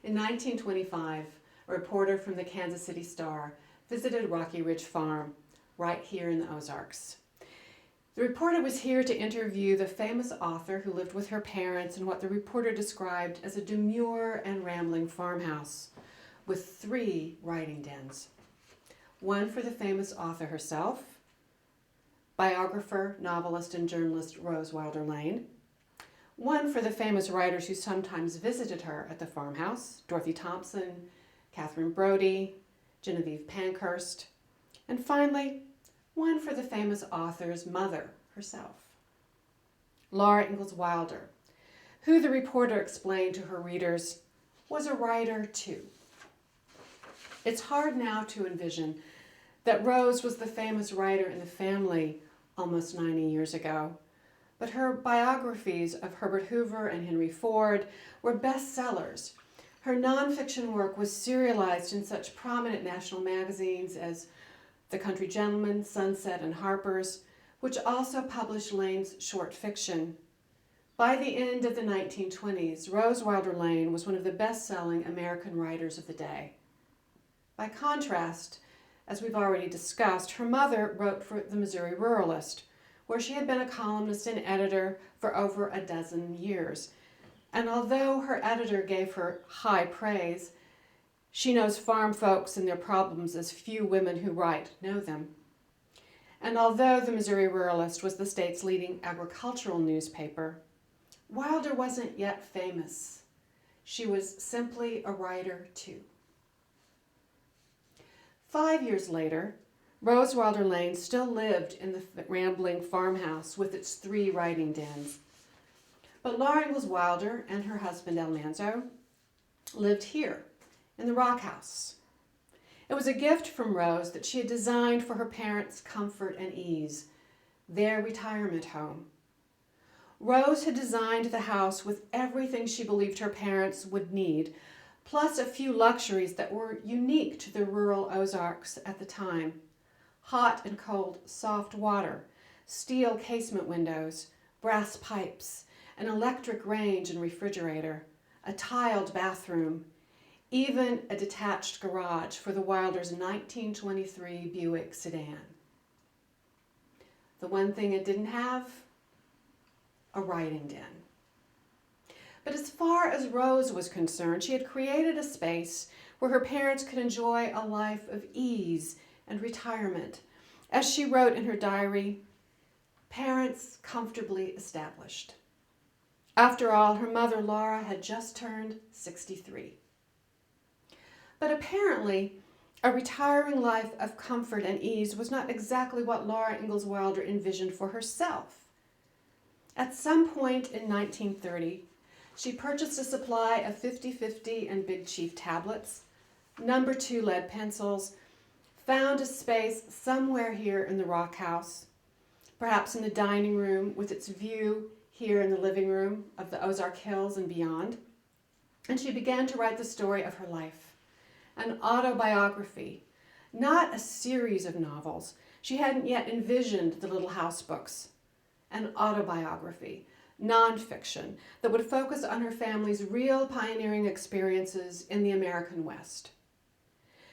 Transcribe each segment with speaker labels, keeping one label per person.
Speaker 1: In 1925, a reporter from the Kansas City Star visited Rocky Ridge Farm, right here in the Ozarks. The reporter was here to interview the famous author who lived with her parents in what the reporter described as a demure and rambling farmhouse with 3 writing dens. One for the famous author herself, biographer, novelist, and journalist Rose Wilder Lane. One for the famous writers who sometimes visited her at the farmhouse, Dorothy Thompson, Catherine Brody, Genevieve Pankhurst. And finally, one for the famous author's mother herself, Laura Ingalls Wilder, who the reporter explained to her readers was a writer too. It's hard now to envision that Rose was the famous writer in the family almost 90 years ago, but her biographies of Herbert Hoover and Henry Ford were bestsellers. Her nonfiction work was serialized in such prominent national magazines as The Country Gentleman, Sunset, and Harper's, which also published Lane's short fiction. By the end of the 1920s, Rose Wilder Lane was one of the best-selling American writers of the day. By contrast, as we've already discussed, her mother wrote for the Missouri Ruralist, where she had been a columnist and editor for over a dozen years. And although her editor gave her high praise, she knows farm folks and their problems as few women who write know them. And although the Missouri Ruralist was the state's leading agricultural newspaper, Wilder wasn't yet famous. She was simply a writer too. 5 years later, Rose Wilder Lane still lived in the rambling farmhouse with its 3 writing dens. But Laura Ingalls Wilder and her husband Almanzo lived here in the Rock House. It was a gift from Rose that she had designed for her parents' comfort and ease, their retirement home. Rose had designed the house with everything she believed her parents would need, plus a few luxuries that were unique to the rural Ozarks at the time. Hot and cold soft water, steel casement windows, brass pipes, an electric range and refrigerator, a tiled bathroom, even a detached garage for the Wilders' 1923 Buick sedan. The one thing it didn't have? A writing den. But as far as Rose was concerned, she had created a space where her parents could enjoy a life of ease and retirement. As she wrote in her diary, parents comfortably established. After all, her mother Laura had just turned 63. But apparently, a retiring life of comfort and ease was not exactly what Laura Ingalls Wilder envisioned for herself. At some point in 1930, she purchased a supply of 50/50 and Big Chief tablets, number 2 lead pencils, found a space somewhere here in the Rock House, perhaps in the dining room with its view here in the living room of the Ozark Hills and beyond, and she began to write the story of her life. An autobiography, not a series of novels. She hadn't yet envisioned the Little House books. An autobiography, nonfiction, that would focus on her family's real pioneering experiences in the American West.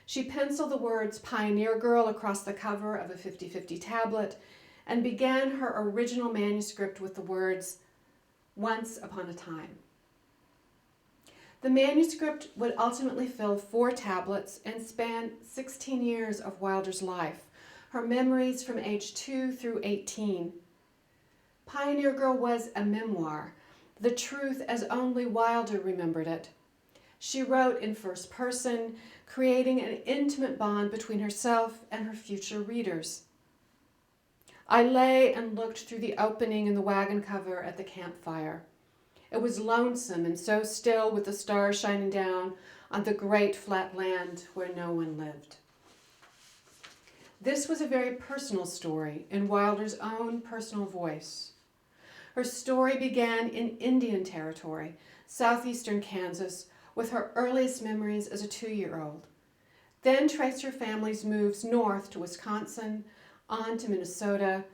Speaker 1: She penciled the words Pioneer Girl across the cover of a 50/50 tablet and began her original manuscript with the words, Once Upon a Time. The manuscript would ultimately fill 4 tablets and span 16 years of Wilder's life, her memories from age 2 through 18. Pioneer Girl was a memoir, the truth as only Wilder remembered it. She wrote in first person, creating an intimate bond between herself and her future readers. I lay and looked through the opening in the wagon cover at the campfire. It was lonesome and so still with the stars shining down on the great flat land where no one lived. This was a very personal story in Wilder's own personal voice. Her story began in Indian Territory, southeastern Kansas, with her earliest memories as a 2-year-old. Then traced her family's moves north to Wisconsin, on to Minnesota,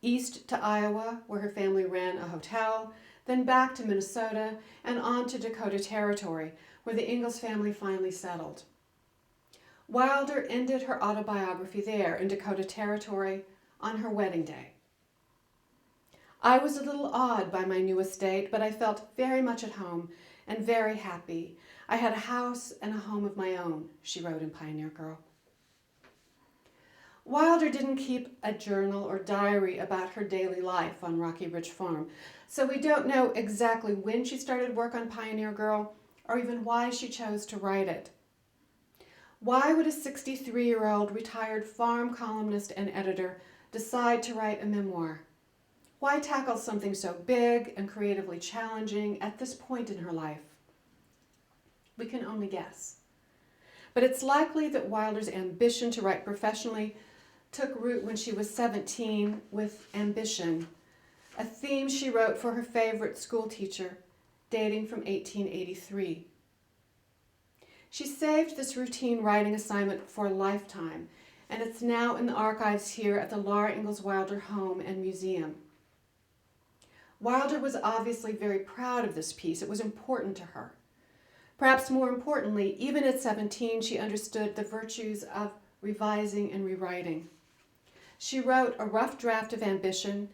Speaker 1: east to Iowa, where her family ran a hotel, then back to Minnesota and on to Dakota Territory, where the Ingalls family finally settled. Wilder ended her autobiography there in Dakota Territory on her wedding day. I was a little awed by my new estate, but I felt very much at home and very happy. I had a house and a home of my own, she wrote in Pioneer Girl. Wilder didn't keep a journal or diary about her daily life on Rocky Ridge Farm, so we don't know exactly when she started work on Pioneer Girl or even why she chose to write it. Why would a 63-year-old retired farm columnist and editor decide to write a memoir? Why tackle something so big and creatively challenging at this point in her life? We can only guess. But it's likely that Wilder's ambition to write professionally took root when she was 17 with Ambition, a theme she wrote for her favorite school teacher, dating from 1883. She saved this routine writing assignment for a lifetime, and it's now in the archives here at the Laura Ingalls Wilder Home and Museum. Wilder was obviously very proud of this piece. It was important to her. Perhaps more importantly, even at 17, she understood the virtues of revising and rewriting. She wrote a rough draft of Ambition,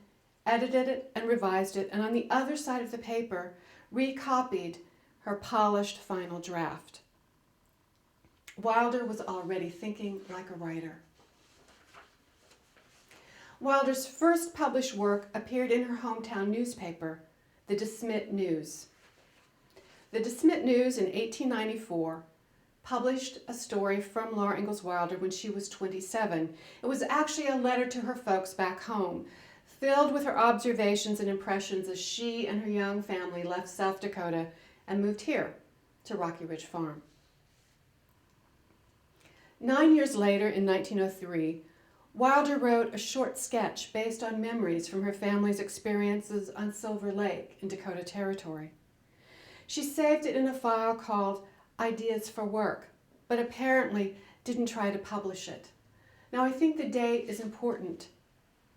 Speaker 1: edited it and revised it, and on the other side of the paper, recopied her polished final draft. Wilder was already thinking like a writer. Wilder's first published work appeared in her hometown newspaper, the DeSmet News. The DeSmet News in 1894 published a story from Laura Ingalls Wilder when she was 27. It was actually a letter to her folks back home, filled with her observations and impressions as she and her young family left South Dakota and moved here to Rocky Ridge Farm. 9 years later, in 1903, Wilder wrote a short sketch based on memories from her family's experiences on Silver Lake in Dakota Territory. She saved it in a file called Ideas for Work, but apparently didn't try to publish it. Now I think the date is important,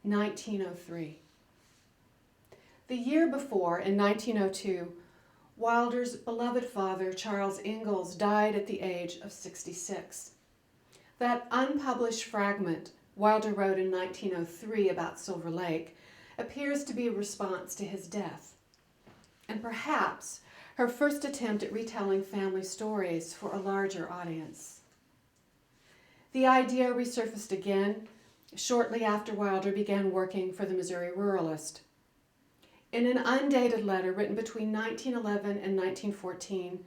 Speaker 1: 1903. The year before, in 1902, Wilder's beloved father, Charles Ingalls, died at the age of 66. That unpublished fragment Wilder wrote in 1903 about Silver Lake appears to be a response to his death, and perhaps her first attempt at retelling family stories for a larger audience. The idea resurfaced again shortly after Wilder began working for the Missouri Ruralist. In an undated letter written between 1911 and 1914,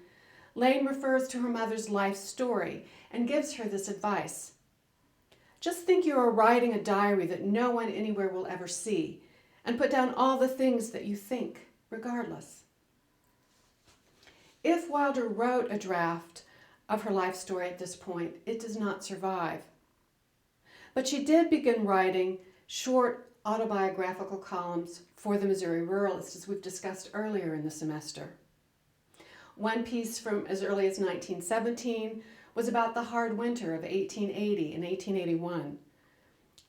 Speaker 1: Lane refers to her mother's life story and gives her this advice. Just think you are writing a diary that no one anywhere will ever see, and put down all the things that you think, regardless. If Wilder wrote a draft of her life story at this point, it does not survive. But she did begin writing short autobiographical columns for the Missouri Ruralist, as we've discussed earlier in the semester. One piece from as early as 1917 was about the hard winter of 1880 and 1881.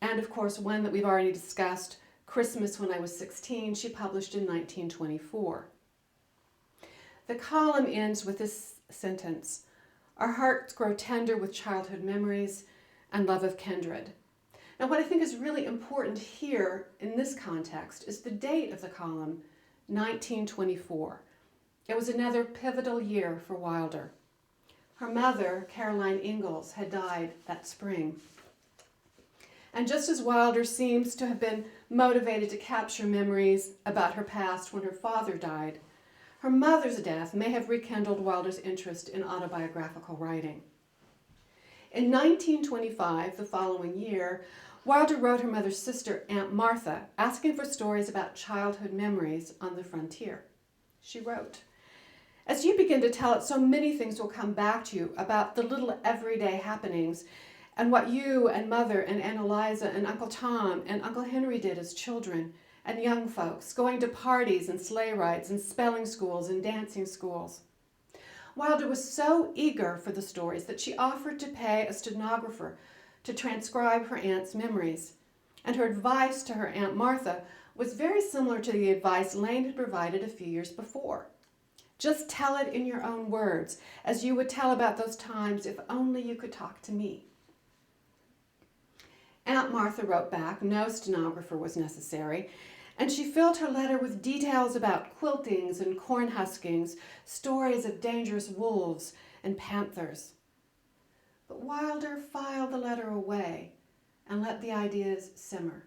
Speaker 1: And of course, one that we've already discussed, Christmas When I Was 16, she published in 1924. The column ends with this sentence, "Our hearts grow tender with childhood memories and love of kindred." Now, what I think is really important here in this context is the date of the column, 1924. It was another pivotal year for Wilder. Her mother, Caroline Ingalls, had died that spring. And just as Wilder seems to have been motivated to capture memories about her past when her father died, her mother's death may have rekindled Wilder's interest in autobiographical writing. In 1925, the following year, Wilder wrote her mother's sister, Aunt Martha, asking for stories about childhood memories on the frontier. She wrote, "As you begin to tell it, so many things will come back to you about the little everyday happenings and what you and Mother and Aunt Eliza and Uncle Tom and Uncle Henry did as children and young folks, going to parties and sleigh rides and spelling schools and dancing schools." Wilder was so eager for the stories that she offered to pay a stenographer to transcribe her aunt's memories. And her advice to her Aunt Martha was very similar to the advice Lane had provided a few years before. Just tell it in your own words, as you would tell about those times if only you could talk to me. Aunt Martha wrote back, no stenographer was necessary, and she filled her letter with details about quiltings and corn huskings, stories of dangerous wolves and panthers. But Wilder filed the letter away and let the ideas simmer.